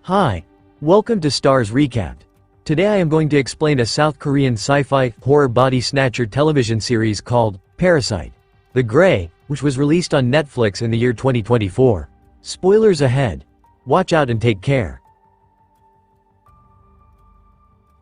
Hi, welcome to Starz Recapped. Today I am going to explain a South Korean sci-fi horror body snatcher television series called Parasyte: The Grey, which was released on Netflix in the year 2024. Spoilers ahead. Watch out and take care.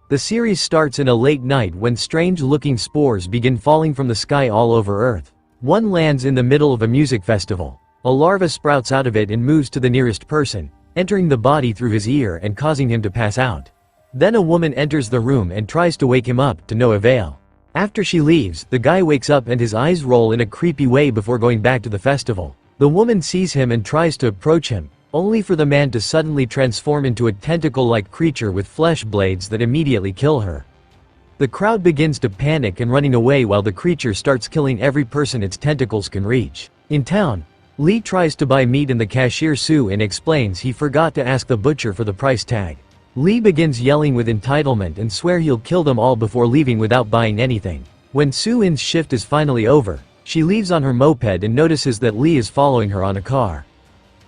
The series starts in a late night when strange-looking spores begin falling from the sky all over Earth. One lands in the middle of a music festival. A larva sprouts out of it and moves to the nearest person, entering the body through his ear and causing him to pass out. Then a woman enters the room and tries to wake him up, to no avail. After she leaves, the guy wakes up and his eyes roll in a creepy way before going back to the festival. The woman sees him and tries to approach him, only for the man to suddenly transform into a tentacle-like creature with flesh blades that immediately kill her. The crowd begins to panic and running away while the creature starts killing every person its tentacles can reach. In town, Lee tries to buy meat and the cashier Soo-in explains he forgot to ask the butcher for the price tag. Lee begins yelling with entitlement and swear he'll kill them all before leaving without buying anything. When Soo-in's shift is finally over, she leaves on her moped and notices that Lee is following her on a car.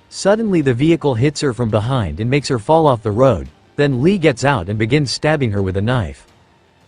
Suddenly the vehicle hits her from behind and makes her fall off the road, then Lee gets out and begins stabbing her with a knife.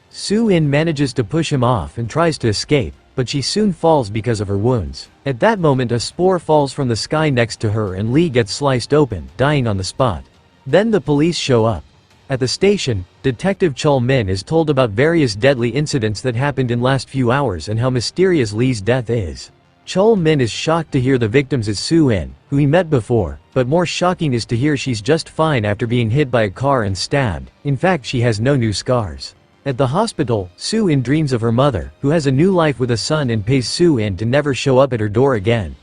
Soo-in manages to push him off and tries to escape, but she soon falls because of her wounds. At that moment a spore falls from the sky next to her and Lee gets sliced open, dying on the spot. Then the police show up. At the station, Detective Cho Eun-hye is told about various deadly incidents that happened in last few hours and how mysterious Lee's death is. Cho Eun-hye is shocked to hear the victims is Soo-in, who he met before, but more shocking is to hear she's just fine after being hit by a car and stabbed. In fact, she has no new scars. At the hospital, Soo-in dreams of her mother, who has a new life with a son and pays Soo-in to never show up at her door again.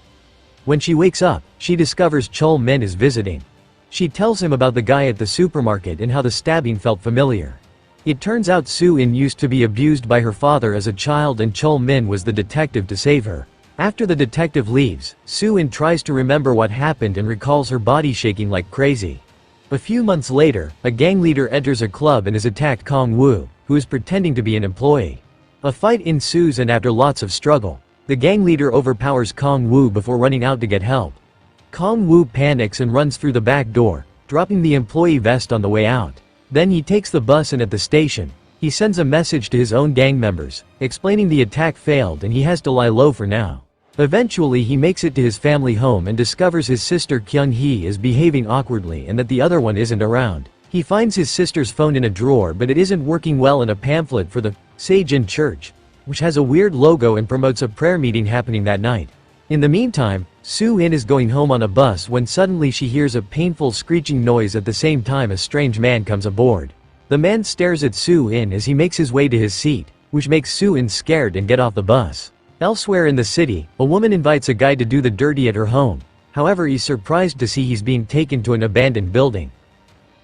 When she wakes up, she discovers Cho Eun-hye is visiting. She tells him about the guy at the supermarket and how the stabbing felt familiar. It turns out Soo-in used to be abused by her father as a child and Cho Eun-hye was the detective to save her. After the detective leaves, Soo-in tries to remember what happened and recalls her body shaking like crazy. A few months later, a gang leader enters a club and is attacked Kong-woo, who is pretending to be an employee. A fight ensues and after lots of struggle, the gang leader overpowers Kong-woo before running out to get help. Kong-woo panics and runs through the back door, dropping the employee vest on the way out. Then he takes the bus and at the station, he sends a message to his own gang members, explaining the attack failed and he has to lie low for now. Eventually he makes it to his family home and discovers his sister Kyung-hee is behaving awkwardly and that the other one isn't around. He finds his sister's phone in a drawer but it isn't working well in a pamphlet for the Sage in Church, which has a weird logo and promotes a prayer meeting happening that night. In the meantime, Soo-in is going home on a bus when suddenly she hears a painful screeching noise at the same time a strange man comes aboard. The man stares at Soo-in as he makes his way to his seat, which makes Soo-in scared and get off the bus. Elsewhere in the city, a woman invites a guy to do the dirty at her home. However, he's surprised to see he's being taken to an abandoned building.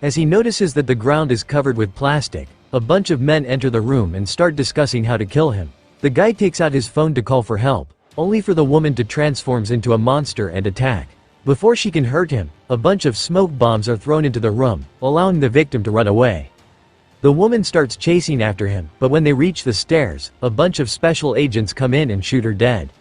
As he notices that the ground is covered with plastic, a bunch of men enter the room and start discussing how to kill him. The guy takes out his phone to call for help, only for the woman to transforms into a monster and attack. Before she can hurt him, a bunch of smoke bombs are thrown into the room, allowing the victim to run away. The woman starts chasing after him, but when they reach the stairs, a bunch of special agents come in and shoot her dead.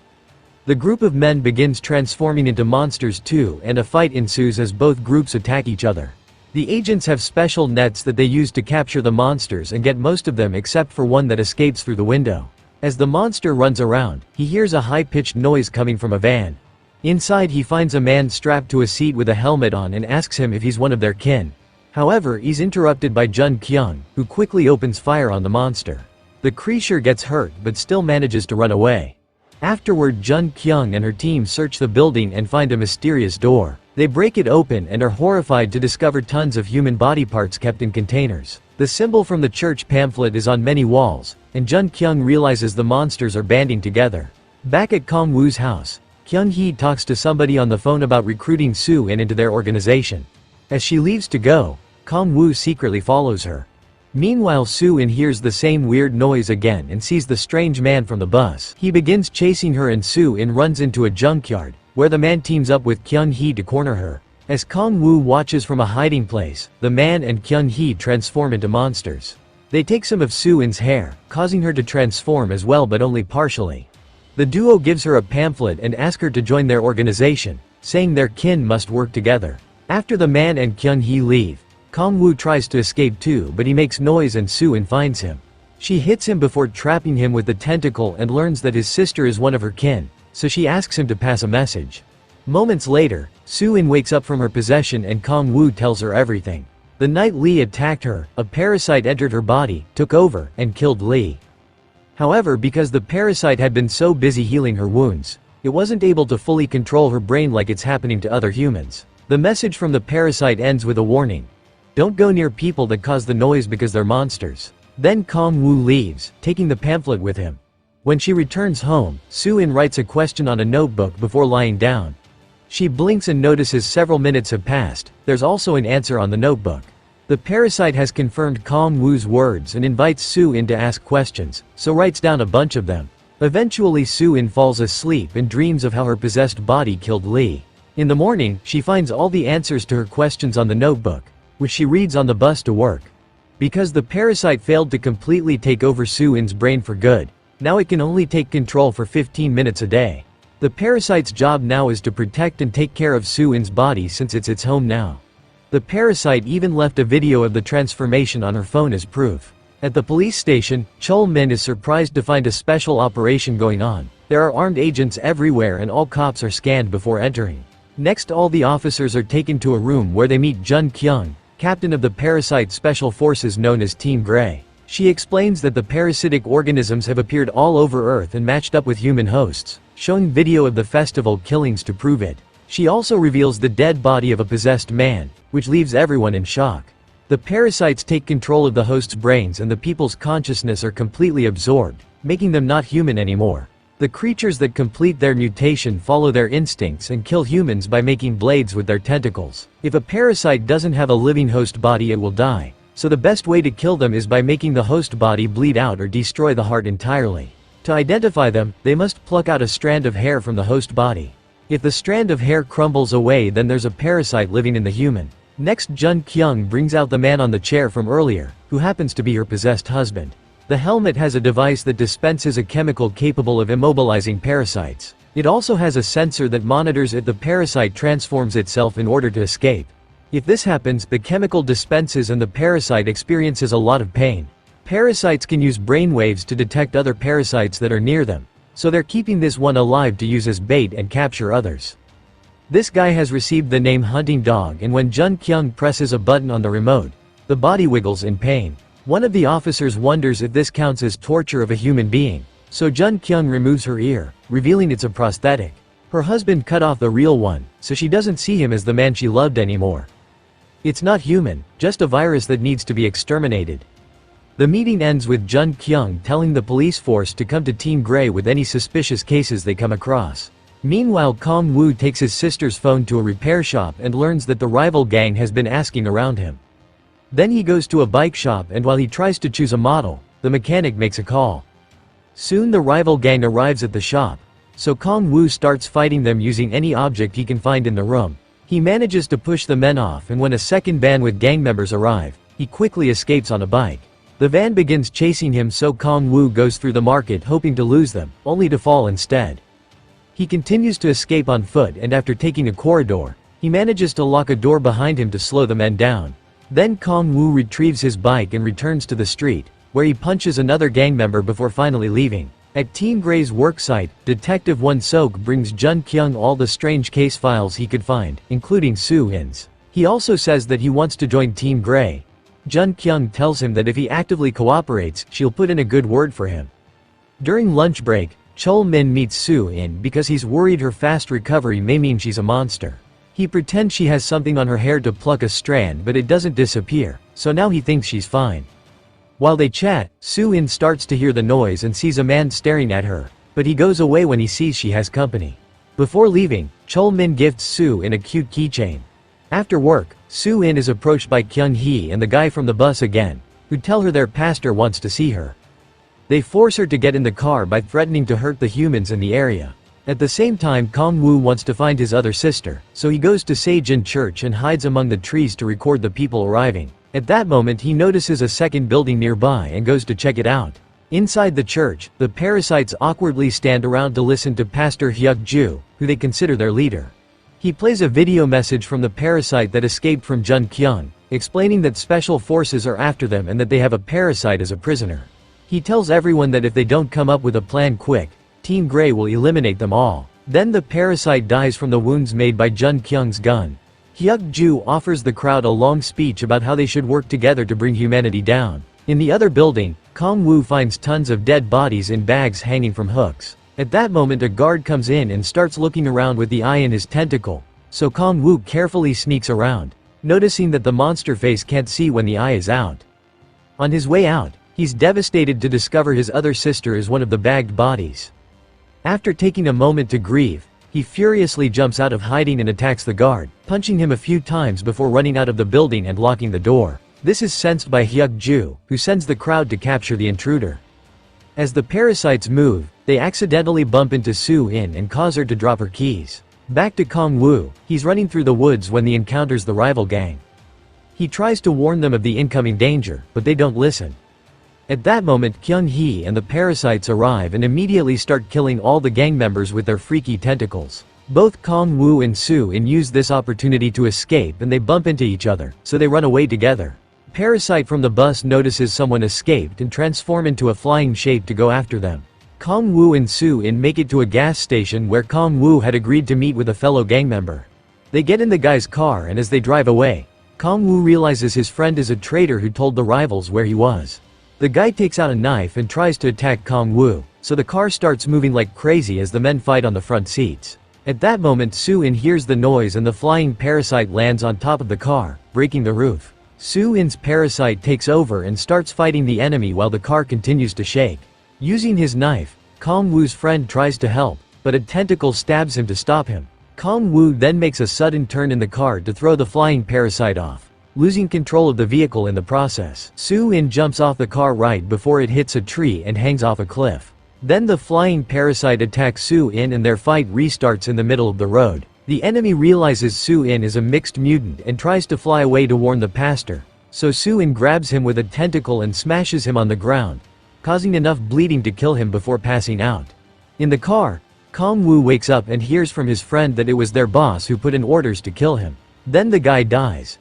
The group of men begins transforming into monsters too and a fight ensues as both groups attack each other. The agents have special nets that they use to capture the monsters and get most of them except for one that escapes through the window. As the monster runs around, he hears a high-pitched noise coming from a van. Inside he finds a man strapped to a seat with a helmet on and asks him if he's one of their kin. However, he's interrupted by Jun Kyung, who quickly opens fire on the monster. The creature gets hurt but still manages to run away. Afterward, Jun Kyung and her team search the building and find a mysterious door. They break it open and are horrified to discover tons of human body parts kept in containers. The symbol from the church pamphlet is on many walls, and Jun Kyung realizes the monsters are banding together. Back at Kong-woo's house, Kyung-hee talks to somebody on the phone about recruiting Soo-in into their organization. As she leaves to go, Kong-woo secretly follows her. Meanwhile, Soo-in hears the same weird noise again and sees the strange man from the bus. He begins chasing her and Soo-in runs into a junkyard, where the man teams up with Kyung-hee to corner her. As Kong-woo watches from a hiding place, the man and Kyung-hee transform into monsters. They take some of Soo-in's hair, causing her to transform as well but only partially. The duo gives her a pamphlet and asks her to join their organization, saying their kin must work together. After the man and Kyung-hee leave, Kong-woo tries to escape too, but he makes noise and Soo-in finds him. She hits him before trapping him with the tentacle and learns that his sister is one of her kin, so she asks him to pass a message. Moments later, Soo-in wakes up from her possession and Kong-woo tells her everything. The night Lee attacked her, a parasite entered her body, took over, and killed Lee. However, because the parasite had been so busy healing her wounds, it wasn't able to fully control her brain like it's happening to other humans. The message from the parasite ends with a warning. Don't go near people that cause the noise because they're monsters. Then Kong-woo leaves, taking the pamphlet with him. When she returns home, Soo-in writes a question on a notebook before lying down. She blinks and notices several minutes have passed. There's also an answer on the notebook. The parasite has confirmed Kong-woo's words and invites Soo-in to ask questions, so writes down a bunch of them. Eventually Soo-in falls asleep and dreams of how her possessed body killed Lee. In the morning, she finds all the answers to her questions on the notebook, which she reads on the bus to work. Because the parasite failed to completely take over Soo-in's brain for good, now it can only take control for 15 minutes a day. The parasite's job now is to protect and take care of Soo-in's body since it's its home now. The parasite even left a video of the transformation on her phone as proof. At the police station, Cho Eun-hye is surprised to find a special operation going on. There are armed agents everywhere and all cops are scanned before entering. Next, all the officers are taken to a room where they meet Jun Kyung, captain of the parasite special forces known as Team Grey. She explains that the parasitic organisms have appeared all over Earth and matched up with human hosts, showing video of the festival killings to prove it. She also reveals the dead body of a possessed man, which leaves everyone in shock. The parasites take control of the host's brains and the people's consciousness are completely absorbed, making them not human anymore. The creatures that complete their mutation follow their instincts and kill humans by making blades with their tentacles. If a parasite doesn't have a living host body, it will die. So the best way to kill them is by making the host body bleed out or destroy the heart entirely. To identify them, they must pluck out a strand of hair from the host body. If the strand of hair crumbles away, then there's a parasite living in the human. Next, Jun Kyung brings out the man on the chair from earlier, who happens to be her possessed husband. The helmet has a device that dispenses a chemical capable of immobilizing parasites. It also has a sensor that monitors if the parasite transforms itself in order to escape. If this happens, the chemical dispenses and the parasite experiences a lot of pain. Parasites can use brainwaves to detect other parasites that are near them, so they're keeping this one alive to use as bait and capture others. This guy has received the name Hunting Dog, and when Jun Kyung presses a button on the remote, the body wiggles in pain. One of the officers wonders if this counts as torture of a human being, so Jun Kyung removes her ear, revealing it's a prosthetic. Her husband cut off the real one, so she doesn't see him as the man she loved anymore. It's not human, just a virus that needs to be exterminated. The meeting ends with Jun Kyung telling the police force to come to Team Grey with any suspicious cases they come across. Meanwhile, Kong-woo takes his sister's phone to a repair shop and learns that the rival gang has been asking around him. Then he goes to a bike shop, and while he tries to choose a model, the mechanic makes a call. Soon the rival gang arrives at the shop, so Kong-woo starts fighting them using any object he can find in the room. He manages to push the men off, and when a second van with gang members arrive, he quickly escapes on a bike. The van begins chasing him, so Kong-woo goes through the market hoping to lose them, only to fall instead. He continues to escape on foot, and after taking a corridor, he manages to lock a door behind him to slow the men down. Then Kong-woo retrieves his bike and returns to the street, where he punches another gang member before finally leaving. At Team Grey's worksite, Detective Won-sok brings Jun Kyung all the strange case files he could find, including Soo-in's. He also says that he wants to join Team Grey. Jun Kyung tells him that if he actively cooperates, she'll put in a good word for him. During lunch break, Cho Eun-hye meets Soo-in because he's worried her fast recovery may mean she's a monster. He pretends she has something on her hair to pluck a strand, but it doesn't disappear, so now he thinks she's fine. While they chat, Soo-in starts to hear the noise and sees a man staring at her, but he goes away when he sees she has company. Before leaving, Cho Eun-hye gifts Soo-in a cute keychain. After work, Soo-in is approached by Kyung-hee and the guy from the bus again, who tell her their pastor wants to see her. They force her to get in the car by threatening to hurt the humans in the area. At the same time, Kong-woo wants to find his other sister, so he goes to Sejin Church and hides among the trees to record the people arriving. At that moment, he notices a second building nearby and goes to check it out. Inside the church, the parasites awkwardly stand around to listen to Pastor Hyuk-ju, who they consider their leader. He plays a video message from the parasite that escaped from Jun Kyung, explaining that special forces are after them and that they have a parasite as a prisoner. He tells everyone that if they don't come up with a plan quick, Team Grey will eliminate them all. Then the parasite dies from the wounds made by Jun Kyung's gun. Hyuk-ju offers the crowd a long speech about how they should work together to bring humanity down. In the other building, Kong-woo finds tons of dead bodies in bags hanging from hooks. At that moment a guard comes in and starts looking around with the eye in his tentacle, so Kong-woo carefully sneaks around, noticing that the monster face can't see when the eye is out. On his way out, he's devastated to discover his other sister is one of the bagged bodies. After taking a moment to grieve, he furiously jumps out of hiding and attacks the guard, punching him a few times before running out of the building and locking the door. This is sensed by Hyuk-ju, who sends the crowd to capture the intruder. As the parasites move, they accidentally bump into Soo-in and cause her to drop her keys. Back to Kong-woo, he's running through the woods when he encounters the rival gang. He tries to warn them of the incoming danger, but they don't listen. At that moment Kyung-hee and the parasites arrive and immediately start killing all the gang members with their freaky tentacles. Both Kong-woo and Soo-in use this opportunity to escape and they bump into each other, so they run away together. Parasite from the bus notices someone escaped and transform into a flying shape to go after them. Kong-woo and Soo-in make it to a gas station where Kong-woo had agreed to meet with a fellow gang member. They get in the guy's car and as they drive away, Kong-woo realizes his friend is a traitor who told the rivals where he was. The guy takes out a knife and tries to attack Kong-woo, so the car starts moving like crazy as the men fight on the front seats. At that moment Soo-in hears the noise and the flying parasite lands on top of the car, breaking the roof. Soo-in's parasite takes over and starts fighting the enemy while the car continues to shake. Using his knife, Kong-woo's friend tries to help, but a tentacle stabs him to stop him. Kong-woo then makes a sudden turn in the car to throw the flying parasite off, losing control of the vehicle in the process. Soo-in jumps off the car right before it hits a tree and hangs off a cliff. Then the flying parasite attacks Soo-in and their fight restarts in the middle of the road. The enemy realizes Soo-in is a mixed mutant and tries to fly away to warn the pastor, so Soo-in grabs him with a tentacle and smashes him on the ground, causing enough bleeding to kill him before passing out. In the car, Kong-woo wakes up and hears from his friend that it was their boss who put in orders to kill him. Then the guy dies.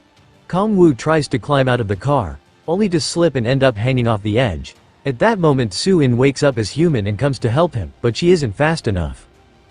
Kong-woo tries to climb out of the car, only to slip and end up hanging off the edge. At that moment Soo-in wakes up as human and comes to help him, but she isn't fast enough.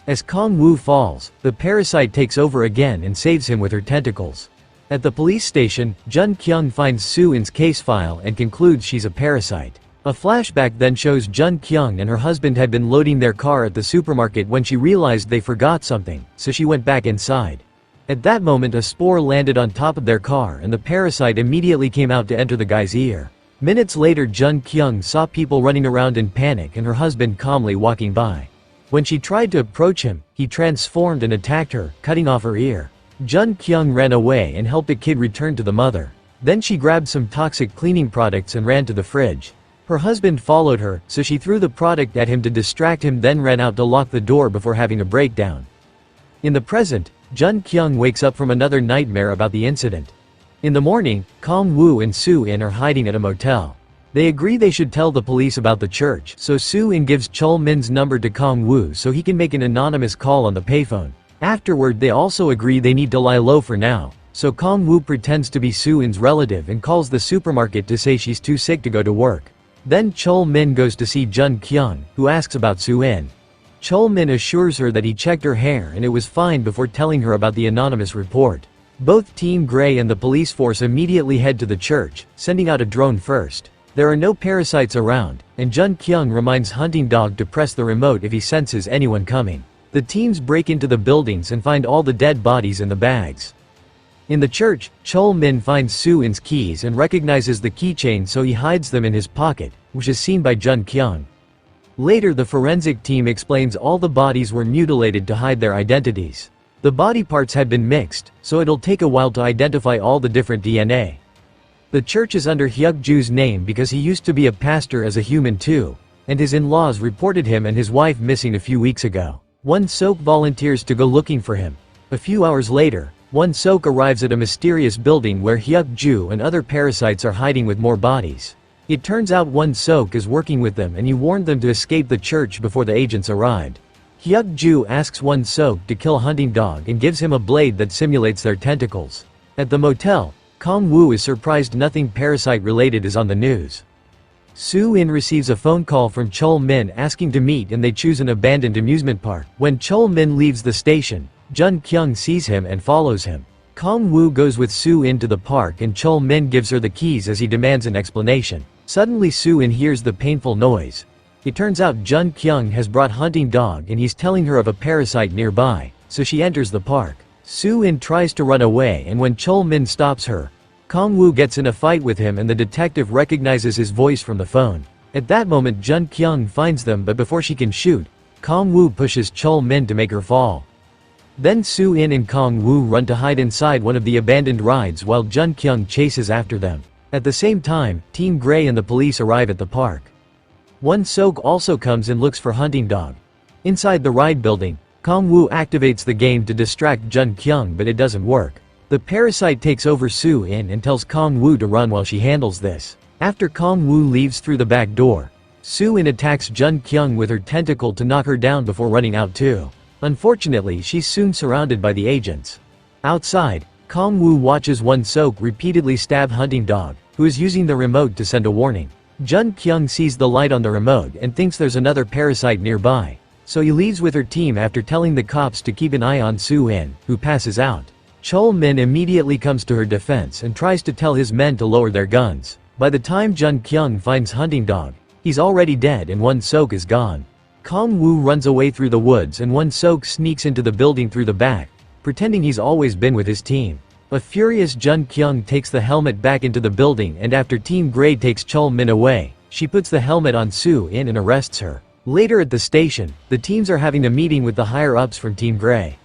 As Kong-woo falls, the parasite takes over again and saves him with her tentacles. At the police station, Jun Kyung finds Soo-in's case file and concludes she's a parasite. A flashback then shows Jun Kyung and her husband had been loading their car at the supermarket when she realized they forgot something, so she went back inside. At that moment a spore landed on top of their car and the parasite immediately came out to enter the guy's ear. Minutes later Jun Kyung saw people running around in panic and her husband calmly walking by. When she tried to approach him, he transformed and attacked her, cutting off her ear. Jun Kyung ran away and helped the kid return to the mother. Then she grabbed some toxic cleaning products and ran to the fridge. Her husband followed her, so she threw the product at him to distract him, then ran out to lock the door before having a breakdown. In the present, Jun Kyung wakes up from another nightmare about the incident. In the morning, Kong-woo and Soo-in are hiding at a motel. They agree they should tell the police about the church, so Soo-in gives Chol-min's number to Kong-woo so he can make an anonymous call on the payphone. Afterward they also agree they need to lie low for now, so Kong-woo pretends to be Soo-in's relative and calls the supermarket to say she's too sick to go to work. Then Chol-min goes to see Jun Kyung, who asks about Soo-in. Chol-min assures her that he checked her hair and it was fine before telling her about the anonymous report. Both Team Grey and the police force immediately head to the church, sending out a drone first. There are no parasites around, and Jun Kyung reminds Hunting Dog to press the remote if he senses anyone coming. The teams break into the buildings and find all the dead bodies in the bags. In the church, Chol-min finds Soo-in's keys and recognizes the keychain, so he hides them in his pocket, which is seen by Jun Kyung. Later the forensic team explains all the bodies were mutilated to hide their identities. The body parts had been mixed, so it'll take a while to identify all the different DNA. The church is under Hyuk-ju's name because he used to be a pastor as a human too, and his in-laws reported him and his wife missing a few weeks ago. Won-sok volunteers to go looking for him. A few hours later, Won-sok arrives at a mysterious building where Hyuk-ju and other parasites are hiding with more bodies. It turns out Won-sok is working with them and he warned them to escape the church before the agents arrived. Hyuk-ju asks Won-sok to kill Hunting Dog and gives him a blade that simulates their tentacles. At the motel, Kong-woo is surprised nothing parasite related is on the news. Soo-in receives a phone call from Cho Eun-hye asking to meet and they choose an abandoned amusement park. When Cho Eun-hye leaves the station, Jun Kyung sees him and follows him. Kong-woo goes with Soo-in to the park and Cho Eun-hye gives her the keys as he demands an explanation. Suddenly Soo-in hears the painful noise. It turns out Jun Kyung has brought hunting dog and he's telling her of a parasite nearby, so she enters the park. Soo-in tries to run away and when Cho Eun-hye stops her, Kong-woo gets in a fight with him and the detective recognizes his voice from the phone. At that moment Jun Kyung finds them but before she can shoot, Kong-woo pushes Cho Eun-hye to make her fall. Then Soo-in and Kong-woo run to hide inside one of the abandoned rides while Jun Kyung chases after them. At the same time, Team Grey and the police arrive at the park. Won Sok also comes and looks for hunting dog. Inside the ride building, Kong-woo activates the game to distract Jun Kyung but it doesn't work. The parasite takes over Soo-in and tells Kong-woo to run while she handles this. After Kong-woo leaves through the back door, Soo-in attacks Jun Kyung with her tentacle to knock her down before running out too. Unfortunately, she's soon surrounded by the agents. Outside, Kong-woo watches Won Sok repeatedly stab hunting dog, who is using the remote to send a warning. Jun Kyung sees the light on the remote and thinks there's another parasite nearby. So he leaves with her team after telling the cops to keep an eye on Soo-in, who passes out. Cho Eun-hye immediately comes to her defense and tries to tell his men to lower their guns. By the time Jun Kyung finds hunting dog, he's already dead and Won Sok is gone. Kong-woo runs away through the woods and Won Sok sneaks into the building through the back, pretending he's always been with his team. A furious Jun Kyung takes the helmet back into the building and after Team Grey takes Cho Eun-hye away, she puts the helmet on Soo-in and arrests her. Later at the station, the teams are having a meeting with the higher-ups from Team Grey.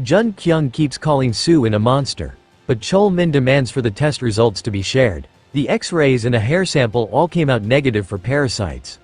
Jun Kyung keeps calling Soo-in a monster, but Cho Eun-hye demands for the test results to be shared. The X-rays and a hair sample all came out negative for parasites.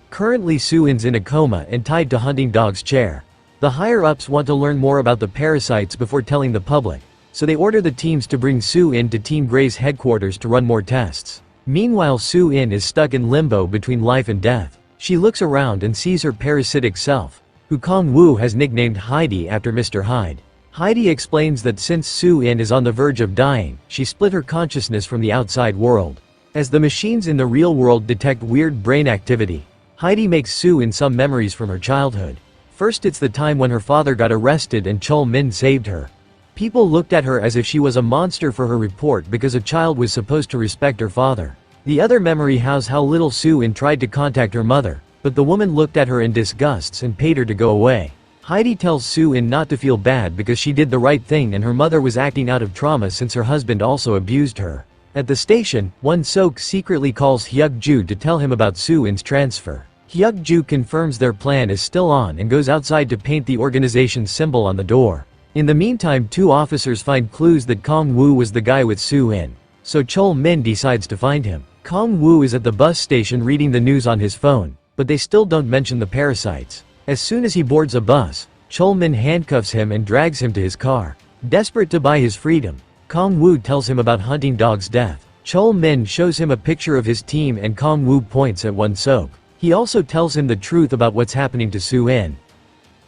Currently Soo-in's in a coma and tied to hunting dog's chair. The higher-ups want to learn more about the parasites before telling the public, so they order the teams to bring Soo-in to Team Grey's headquarters to run more tests. Meanwhile Soo-in is stuck in limbo between life and death. She looks around and sees her parasitic self, who Kong-woo has nicknamed Heidi after Mr. Hyde. Heidi explains that since Soo-in is on the verge of dying, she split her consciousness from the outside world. As the machines in the real world detect weird brain activity, Heidi makes Soo-in some memories from her childhood. First it's the time when her father got arrested and Cho Eun-hye saved her. People looked at her as if she was a monster for her report because a child was supposed to respect her father. The other memory has how little Soo-in tried to contact her mother, but the woman looked at her in disgust and paid her to go away. Heidi tells Soo-in not to feel bad because she did the right thing and her mother was acting out of trauma since her husband also abused her. At the station, Won Sok secretly calls Hyuk-ju to tell him about Soo-in's transfer. Hyuk-ju confirms their plan is still on and goes outside to paint the organization's symbol on the door. In the meantime, two officers find clues that Kong-woo was the guy with Soo-in, so Cho Eun-hye decides to find him. Kong-woo is at the bus station reading the news on his phone, but they still don't mention the parasites. As soon as he boards a bus, Cho Eun-hye handcuffs him and drags him to his car. Desperate to buy his freedom, Kong-woo tells him about hunting dog's death. Cho Eun-hye shows him a picture of his team and Kong-woo points at Won Sok. He also tells him the truth about what's happening to Soo-in.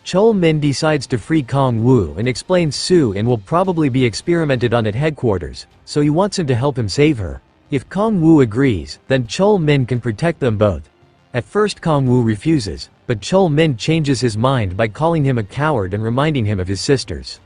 Cho Eun-hye decides to free Kong-woo and explains Soo-in will probably be experimented on at headquarters, so he wants him to help him save her. If Kong-woo agrees, then Cho Eun-hye can protect them both. At first Kong-woo refuses, but Cho Eun-hye changes his mind by calling him a coward and reminding him of his sisters.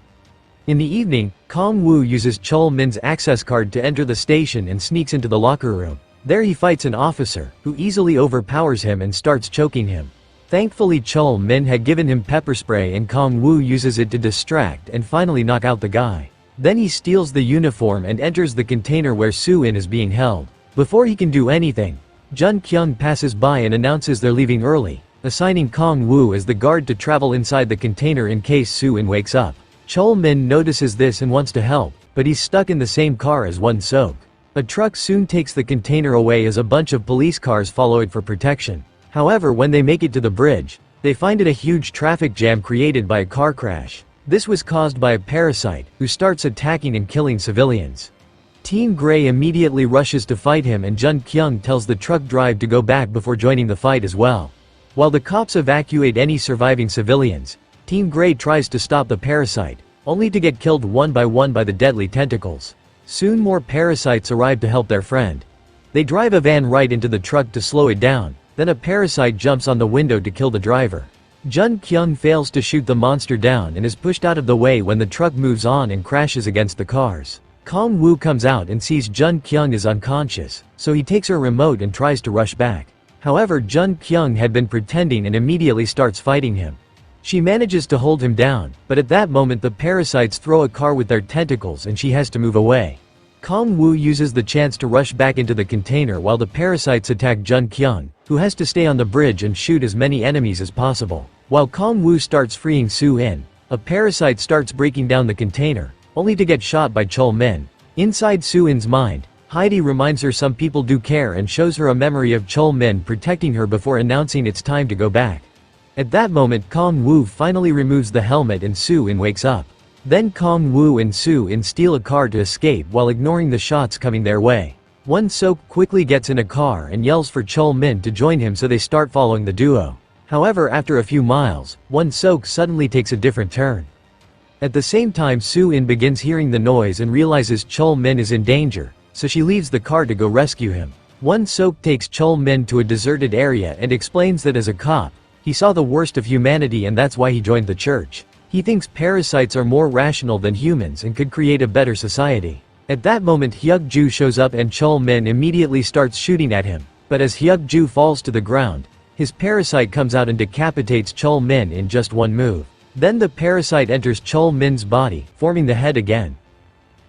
In the evening, Kong-woo uses Cho Eun-hye's access card to enter the station and sneaks into the locker room. There he fights an officer, who easily overpowers him and starts choking him. Thankfully Cho Eun-hye had given him pepper spray and Kong-woo uses it to distract and finally knock out the guy. Then he steals the uniform and enters the container where Soo-in is being held. Before he can do anything, Jun Kyung passes by and announces they're leaving early, assigning Kong-woo as the guard to travel inside the container in case Soo-in wakes up. Cho Eun-hye notices this and wants to help, but he's stuck in the same car as Won Sok. A truck soon takes the container away as a bunch of police cars follow it for protection. However, when they make it to the bridge, they find it a huge traffic jam created by a car crash. This was caused by a parasite, who starts attacking and killing civilians. Team Grey immediately rushes to fight him and Jun Kyung tells the truck driver to go back before joining the fight as well. While the cops evacuate any surviving civilians, Team Grey tries to stop the parasite, only to get killed one by the deadly tentacles. Soon more parasites arrive to help their friend. They drive a van right into the truck to slow it down, then a parasite jumps on the window to kill the driver. Jun Kyung fails to shoot the monster down and is pushed out of the way when the truck moves on and crashes against the cars. Kong Woo comes out and sees Jun Kyung is unconscious, so he takes her remote and tries to rush back. However, Jun Kyung had been pretending and immediately starts fighting him. She manages to hold him down, but at that moment the parasites throw a car with their tentacles and she has to move away. Kong Woo uses the chance to rush back into the container while the parasites attack Jun Kyung, who has to stay on the bridge and shoot as many enemies as possible. While Kong Woo starts freeing Soo-in, a parasite starts breaking down the container, only to get shot by Chol-min. Inside Soo-in's mind, Heidi reminds her some people do care and shows her a memory of Chol-min protecting her before announcing it's time to go back. At that moment Kong Woo finally removes the helmet and Soo-in wakes up. Then Kong Woo and Soo-in steal a car to escape while ignoring the shots coming their way. Won-sok quickly gets in a car and yells for Chol-min to join him, so they start following the duo. However, after a few miles, Won-sok suddenly takes a different turn. At the same time Soo-in begins hearing the noise and realizes Chol-min is in danger, so she leaves the car to go rescue him. Won-sok takes Chol-min to a deserted area and explains that as a cop, he saw the worst of humanity and that's why he joined the church. He thinks parasites are more rational than humans and could create a better society. At that moment Hyuk-ju shows up and Chol-min immediately starts shooting at him, but as Hyuk-ju falls to the ground, his parasite comes out and decapitates Chol-min in just one move. Then the parasite enters Chol-min's body, forming the head again.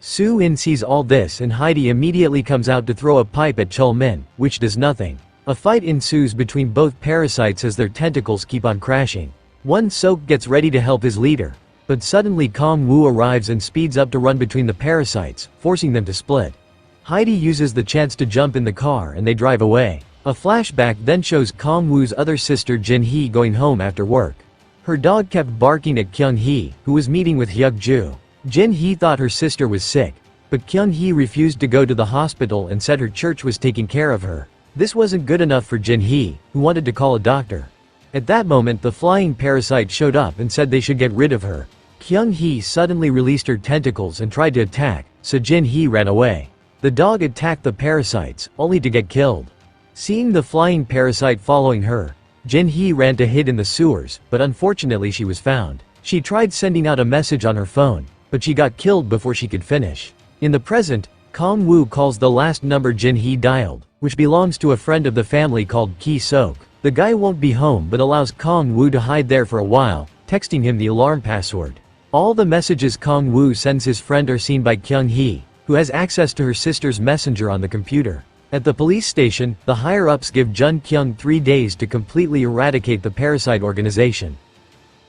Soo-in sees all this and Heidi immediately comes out to throw a pipe at Chol-min, which does nothing. A fight ensues between both parasites as their tentacles keep on crashing. Won-sok gets ready to help his leader, but suddenly Kong Woo arrives and speeds up to run between the parasites, forcing them to split. Heidi uses the chance to jump in the car and they drive away. A flashback then shows Kong Woo's other sister Jin-hee going home after work. Her dog kept barking at Kyung-hee, who was meeting with Hyuk-ju. Jin-hee thought her sister was sick, but Kyung-hee refused to go to the hospital and said her church was taking care of her. This wasn't good enough for Jin-hee, who wanted to call a doctor. At that moment the flying parasite showed up and said they should get rid of her. Kyung-hee suddenly released her tentacles and tried to attack, so Jin-hee ran away. The dog attacked the parasites, only to get killed. Seeing the flying parasite following her, Jin-hee ran to hide in the sewers, but unfortunately she was found. She tried sending out a message on her phone, but she got killed before she could finish. In the present, Kong Woo calls the last number Jin-hee dialed, which belongs to a friend of the family called Ki-sok. The guy won't be home but allows Kong Woo to hide there for a while, texting him the alarm password. All the messages Kong Woo sends his friend are seen by Kyung-hee, who has access to her sister's messenger on the computer. At the police station, the higher-ups give Jun Kyung 3 days to completely eradicate the parasite organization.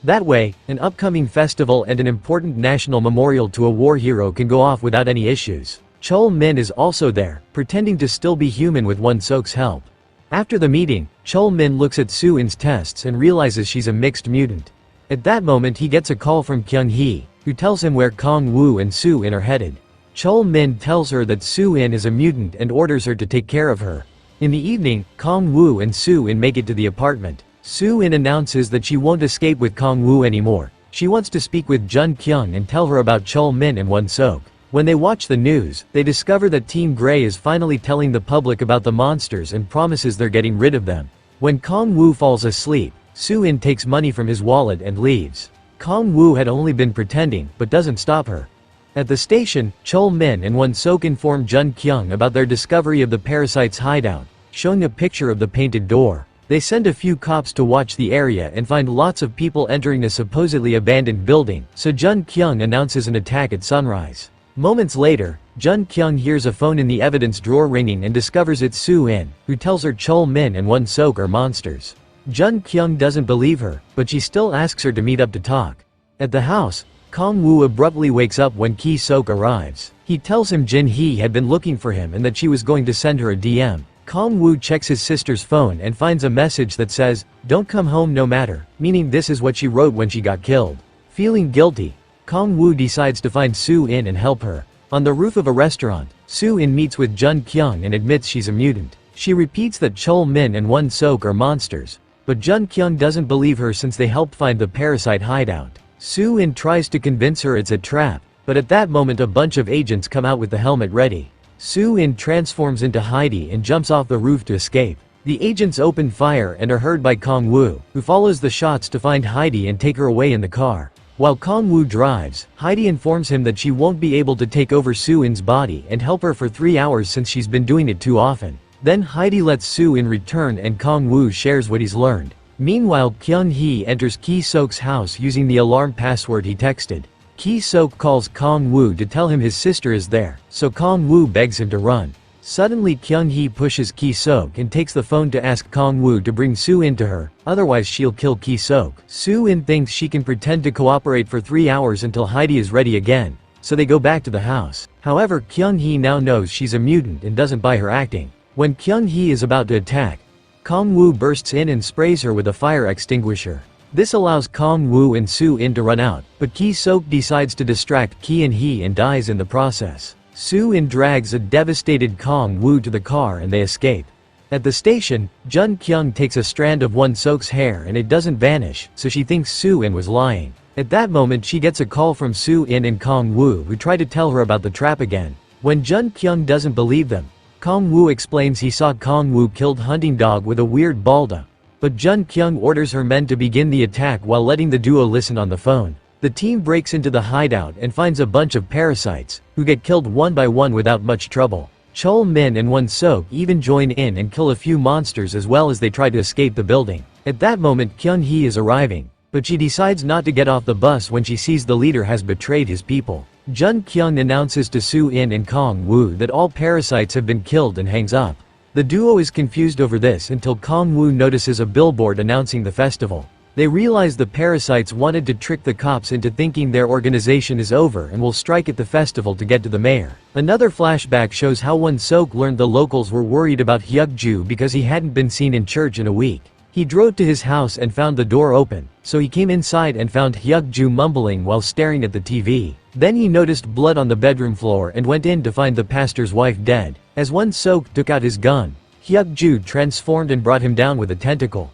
That way, an upcoming festival and an important national memorial to a war hero can go off without any issues. Chol-min is also there, pretending to still be human with Won-sok's help. After the meeting, Chol-min looks at Soo-in's tests and realizes she's a mixed mutant. At that moment he gets a call from Kyung-hee, who tells him where Kong Woo and Soo-in are headed. Chol-min tells her that Soo-in is a mutant and orders her to take care of her. In the evening, Kong Woo and Soo-in make it to the apartment. Soo-in announces that she won't escape with Kong Woo anymore. She wants to speak with Jun Kyung and tell her about Chol-min and Won-sok. When they watch the news, they discover that Team Grey is finally telling the public about the monsters and promises they're getting rid of them. When Kong Woo falls asleep, Soo-in takes money from his wallet and leaves. Kong Woo had only been pretending, but doesn't stop her. At the station, Chol-min and Won-sok inform Jun Kyung about their discovery of the parasite's hideout, showing a picture of the painted door. They send a few cops to watch the area and find lots of people entering a supposedly abandoned building, so Jun Kyung announces an attack at sunrise. Moments later, Jun Kyung hears a phone in the evidence drawer ringing and discovers it's Soo-in, who tells her Chol-min and Won-sok are monsters. Jun Kyung doesn't believe her, but she still asks her to meet up to talk. At the house, Kong Woo abruptly wakes up when Ki-sok arrives. He tells him Jin-hee had been looking for him and that she was going to send her a DM. Kong Woo checks his sister's phone and finds a message that says, "Don't come home no matter," meaning this is what she wrote when she got killed. Feeling guilty, Kong Woo decides to find Soo-in and help her. On the roof of a restaurant, Soo-in meets with Jun Kyung and admits she's a mutant. She repeats that Chol-min and Won-sok are monsters, but Jun Kyung doesn't believe her since they helped find the parasite hideout. Soo-in tries to convince her it's a trap, But at that moment a bunch of agents come out with the helmet ready. Soo-in transforms into Heidi and jumps off the roof to escape. The agents open fire and are heard by Kong-woo, who follows the shots to find Heidi and take her away in the car. While Kong-woo drives, Heidi informs him that she won't be able to take over Soo-in's body and help her for 3 hours since she's been doing it too often. Then Heidi lets Soo-in return and Kong-woo shares what he's learned. Meanwhile, Kyung-hee enters Ki-seok's house using the alarm password he texted. Ki-seok calls Kong-woo to tell him his sister is there, so Kong-woo begs him to run. Suddenly Kyung-hee pushes Ki-seok and takes the phone to ask Kong-woo to bring Soo-in to her, otherwise she'll kill Ki-seok. Soo-in thinks she can pretend to cooperate for 3 hours until Heidi is ready again, so they go back to the house. However, Kyung-hee now knows she's a mutant and doesn't buy her acting. When Kyung-hee is about to attack, Kong-woo bursts in and sprays her with a fire extinguisher. This allows Kong-woo and Soo-in to run out, but Ki-seok decides to distract Ki-and-hee and dies in the process. Soo-in drags a devastated Kong-woo to the car and they escape. At the station, Jun-kyung takes a strand of Won-seok's hair and it doesn't vanish, so she thinks Soo-in was lying. At that moment she gets a call from Soo-in and Kong-woo who try to tell her about the trap again. When Jun-kyung doesn't believe them, Kong-woo explains he saw Kong-woo killed hunting dog with a weird balda. But Jun-kyung orders her men to begin the attack while letting the duo listen on the phone. The team breaks into the hideout and finds a bunch of parasites, who get killed one by one without much trouble. Cho Eun-hye and Won-seok even join in and kill a few monsters as well as they try to escape the building. At that moment Kyung-hee is arriving, but she decides not to get off the bus when she sees the leader has betrayed his people. Jun-kyung announces to Soo-in and Kong-woo that all parasites have been killed and hangs up. The duo is confused over this until Kong-woo notices a billboard announcing the festival. They realize the parasites wanted to trick the cops into thinking their organization is over and will strike at the festival to get to the mayor. Another flashback shows how Won-seok learned the locals were worried about Hyuk-ju because he hadn't been seen in church in a week. He drove to his house and found the door open, so he came inside and found Hyuk-ju mumbling while staring at the TV. Then he noticed blood on the bedroom floor and went in to find the pastor's wife dead. As Won-seok took out his gun, Hyuk-ju transformed and brought him down with a tentacle.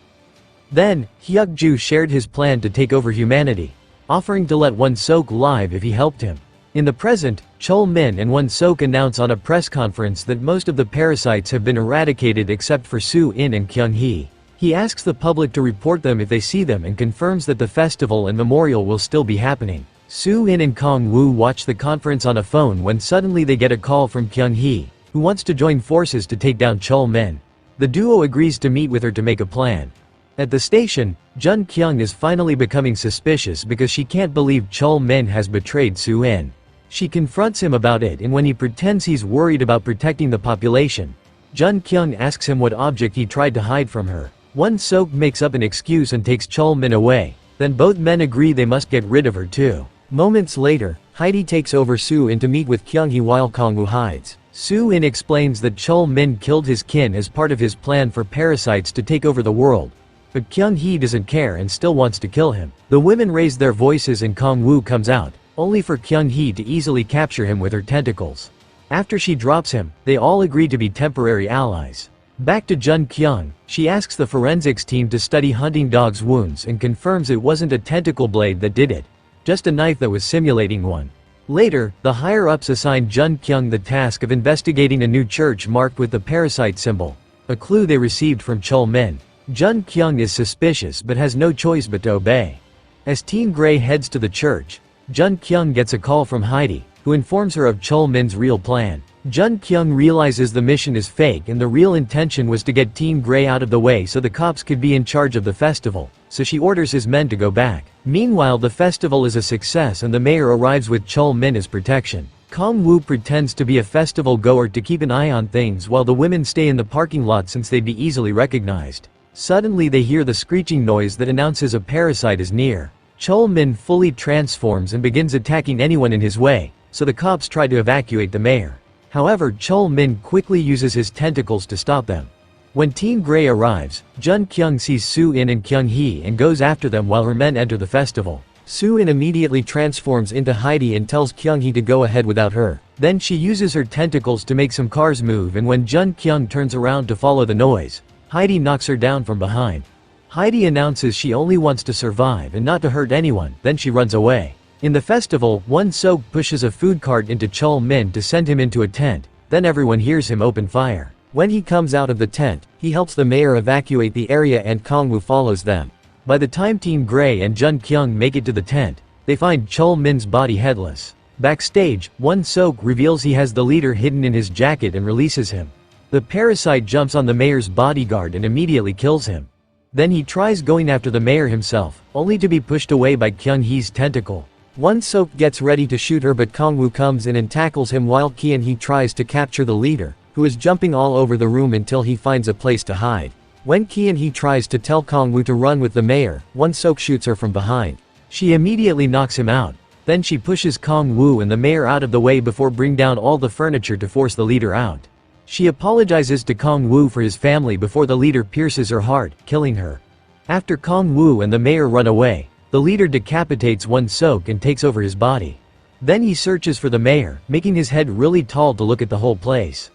Then, Hyuk-ju shared his plan to take over humanity, offering to let Won-seok live if he helped him. In the present, Cho Eun-hye and Won-seok announce on a press conference that most of the parasites have been eradicated except for Soo-in and Kyung-hee. He asks the public to report them if they see them and confirms that the festival and memorial will still be happening. Soo-in and Kong-woo watch the conference on a phone when suddenly they get a call from Kyung-hee, who wants to join forces to take down Cho Eun-hye. The duo agrees to meet with her to make a plan. At the station, Jun-kyung is finally becoming suspicious because she can't believe Cho Eun-hye has betrayed Soo-in. She confronts him about it and when he pretends he's worried about protecting the population, Jun-kyung asks him what object he tried to hide from her. Won-seok makes up an excuse and takes Cho Eun-hye away. Then both men agree they must get rid of her too. Moments later, Heidi takes over Soo-in to meet with Kyung-hee while Kong-woo hides. Soo-in explains that Cho Eun-hye killed his kin as part of his plan for parasites to take over the world. But Kyung-hee doesn't care and still wants to kill him. The women raise their voices and Kong-woo comes out, only for Kyung-hee to easily capture him with her tentacles. After she drops him, they all agree to be temporary allies. Back to Jun-kyung, she asks the forensics team to study hunting dog's wounds and confirms it wasn't a tentacle blade that did it, just a knife that was simulating one. Later, the higher-ups assign Jun-kyung the task of investigating a new church marked with the parasite symbol, a clue they received from Cho Eun-hye. Jun-kyung is suspicious but has no choice but to obey. As Teen Grey heads to the church, Jun-kyung gets a call from Heidi, who informs her of Cho Eun-hye's real plan. Jun-kyung realizes the mission is fake and the real intention was to get Teen Grey out of the way so the cops could be in charge of the festival, so she orders his men to go back. Meanwhile, the festival is a success and the mayor arrives with Cho Eun-hye as protection. Kong-woo pretends to be a festival goer to keep an eye on things while the women stay in the parking lot since they'd be easily recognized. Suddenly they hear the screeching noise that announces a parasite is near. Cho Eun-hye fully transforms and begins attacking anyone in his way, so the cops try to evacuate the mayor. However, Cho Eun-hye quickly uses his tentacles to stop them. When Teen Grey arrives, Jun-kyung sees Soo-in and Kyung-hee and goes after them while her men enter the festival. Soo-in immediately transforms into Heidi and tells Kyung-hee to go ahead without her. Then she uses her tentacles to make some cars move and when Jun-kyung turns around to follow the noise, Heidi knocks her down from behind. Heidi announces she only wants to survive and not to hurt anyone, then she runs away. In the festival, Won Sok pushes a food cart into Cho Eun-hye to send him into a tent, then everyone hears him open fire. When he comes out of the tent, he helps the mayor evacuate the area and Kang-woo follows them. By the time Team Grey and Jun Kyung make it to the tent, they find Cho Eun-hye's body headless. Backstage, Won Sok reveals he has the leader hidden in his jacket and releases him. The parasite jumps on the mayor's bodyguard and immediately kills him. Then he tries going after the mayor himself, only to be pushed away by Kyung-hee's tentacle. Won Sok gets ready to shoot her but Kang-woo comes in and tackles him while Kyung-hee tries to capture the leader, who is jumping all over the room until he finds a place to hide. When Kyung-hee tries to tell Kang-woo to run with the mayor, Won Sok shoots her from behind. She immediately knocks him out. Then she pushes Kang-woo and the mayor out of the way before bringing down all the furniture to force the leader out. She apologizes to Kang-woo for his family before the leader pierces her heart, killing her. After Kang-woo and the mayor run away, the leader decapitates Won Sok and takes over his body. Then he searches for the mayor, making his head really tall to look at the whole place.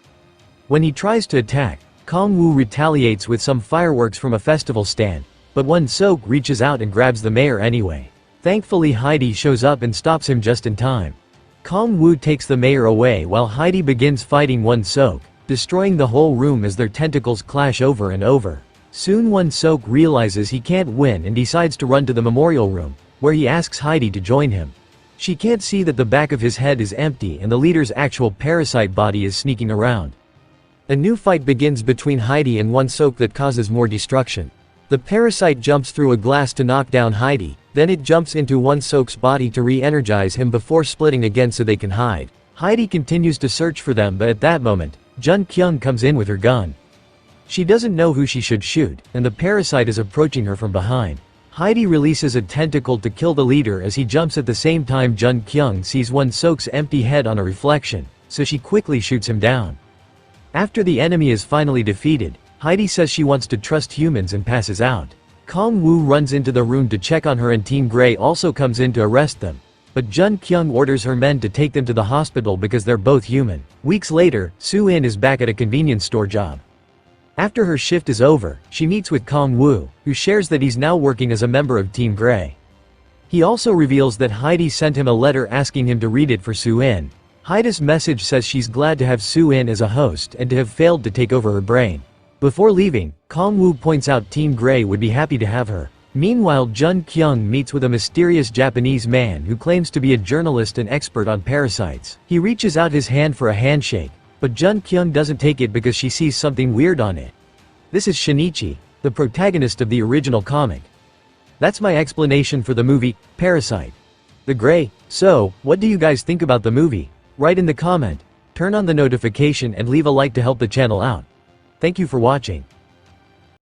When he tries to attack, Kang-woo retaliates with some fireworks from a festival stand, but Won Sok reaches out and grabs the mayor anyway. Thankfully Heidi shows up and stops him just in time. Kang-woo takes the mayor away while Heidi begins fighting Won Sok, destroying the whole room as their tentacles clash over and over. Soon Won Sok realizes he can't win and decides to run to the memorial room, where he asks Heidi to join him. She can't see that the back of his head is empty and the leader's actual parasite body is sneaking around. A new fight begins between Heidi and Won Sok that causes more destruction. The parasite jumps through a glass to knock down Heidi, then it jumps into Won Sok's body to re-energize him before splitting again so they can hide. Heidi continues to search for them but at that moment, Jun Kyung comes in with her gun. She doesn't know who she should shoot, and the parasite is approaching her from behind. Heidi releases a tentacle to kill the leader as he jumps at the same time Jun Kyung sees Won Sok's empty head on a reflection, so she quickly shoots him down. After the enemy is finally defeated, Heidi says she wants to trust humans and passes out. Kang-woo runs into the room to check on her and Team Grey also comes in to arrest them. But Jun Kyung orders her men to take them to the hospital because they're both human. Weeks later, Soo-in is back at a convenience store job. After her shift is over, she meets with Kang-woo, who shares that he's now working as a member of Team Grey. He also reveals that Heidi sent him a letter asking him to read it for Soo-in. Heidi's message says she's glad to have Soo-in as a host and to have failed to take over her brain. Before leaving, Kang-woo points out Team Grey would be happy to have her. Meanwhile Jun Kyung meets with a mysterious Japanese man who claims to be a journalist and expert on parasites. He reaches out his hand for a handshake, but Jun Kyung doesn't take it because she sees something weird on it. This is Shinichi, the protagonist of the original comic. That's my explanation for the movie, Parasyte. The Grey. So, what do you guys think about the movie? Write in the comment, turn on the notification and leave a like to help the channel out. Thank you for watching.